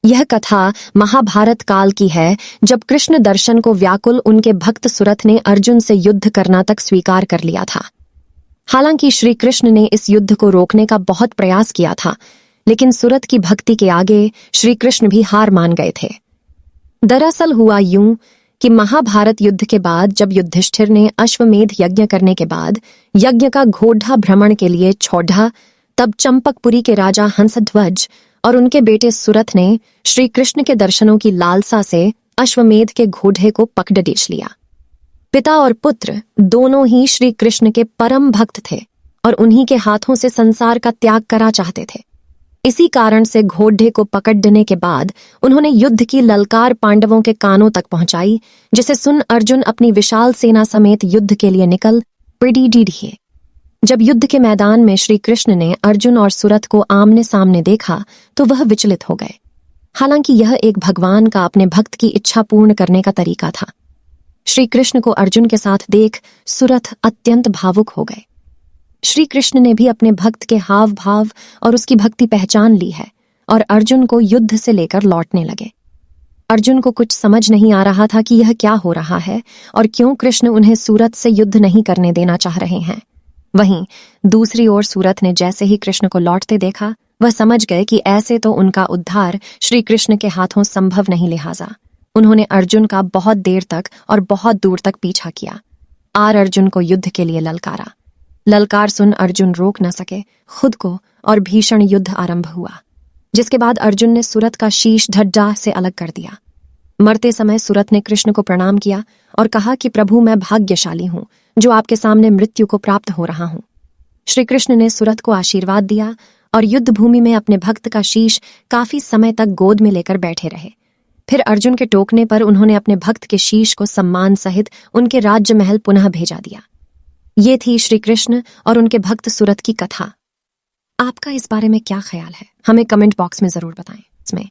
यह कथा महाभारत काल की है, जब कृष्ण दर्शन को व्याकुल उनके भक्त सुरथ ने अर्जुन से युद्ध करना तक स्वीकार कर लिया था। हालांकि श्री कृष्ण ने इस युद्ध को रोकने का बहुत प्रयास किया था, लेकिन सुरथ की भक्ति के आगे श्री कृष्ण भी हार मान गए थे। दरअसल हुआ यूं कि महाभारत युद्ध के बाद जब युधिष्ठिर ने अश्वमेध यज्ञ करने के बाद यज्ञ का घोड़ा भ्रमण के लिए छोड़ा, तब चंपकपुरी के राजा हंसध्वज और उनके बेटे सुरथ ने श्री कृष्ण के दर्शनों की लालसा से अश्वमेध के घोड़े को पकड़ लिया। पिता और पुत्र दोनों ही श्री कृष्ण के परम भक्त थे और उन्हीं के हाथों से संसार का त्याग करा चाहते थे। इसी कारण से घोड़े को पकड़ने के बाद उन्होंने युद्ध की ललकार पांडवों के कानों तक पहुंचाई, जिसे सुन अर्जुन अपनी विशाल सेना समेत युद्ध के लिए निकल पड़े। जब युद्ध के मैदान में श्री कृष्ण ने अर्जुन और सुरथ को आमने सामने देखा तो वह विचलित हो गए। हालांकि यह एक भगवान का अपने भक्त की इच्छा पूर्ण करने का तरीका था। श्री कृष्ण को अर्जुन के साथ देख सुरथ अत्यंत भावुक हो गए। श्री कृष्ण ने भी अपने भक्त के हाव भाव और उसकी भक्ति पहचान ली है और अर्जुन को युद्ध से लेकर लौटने लगे। अर्जुन को कुछ समझ नहीं आ रहा था कि यह क्या हो रहा है और क्यों कृष्ण उन्हें सुरथ से युद्ध नहीं करने देना चाह रहे हैं। वहीं दूसरी ओर सुरथ ने जैसे ही कृष्ण को लौटते देखा, वह समझ गए कि ऐसे तो उनका उद्धार श्री कृष्ण के हाथों संभव नहीं। लिहाजा उन्होंने अर्जुन का बहुत देर तक और बहुत दूर तक पीछा किया और अर्जुन को युद्ध के लिए ललकारा। ललकार सुन अर्जुन रोक न सके खुद को और भीषण युद्ध आरंभ हुआ, जिसके बाद अर्जुन ने सुरथ का शीश ढड्डा से अलग कर दिया। मरते समय सुरथ ने कृष्ण को प्रणाम किया और कहा कि प्रभु, मैं भाग्यशाली हूं जो आपके सामने मृत्यु को प्राप्त हो रहा हूं। श्री कृष्ण ने सुरथ को आशीर्वाद दिया और युद्ध भूमि में अपने भक्त का शीश काफी समय तक गोद में लेकर बैठे रहे। फिर अर्जुन के टोकने पर उन्होंने अपने भक्त के शीश को सम्मान सहित उनके राज्य महल पुनः भेजा दिया। ये थी श्री कृष्ण और उनके भक्त सुरथ की कथा। आपका इस बारे में क्या ख्याल है? हमें कमेंट बॉक्स में जरूर बताएं। इसमें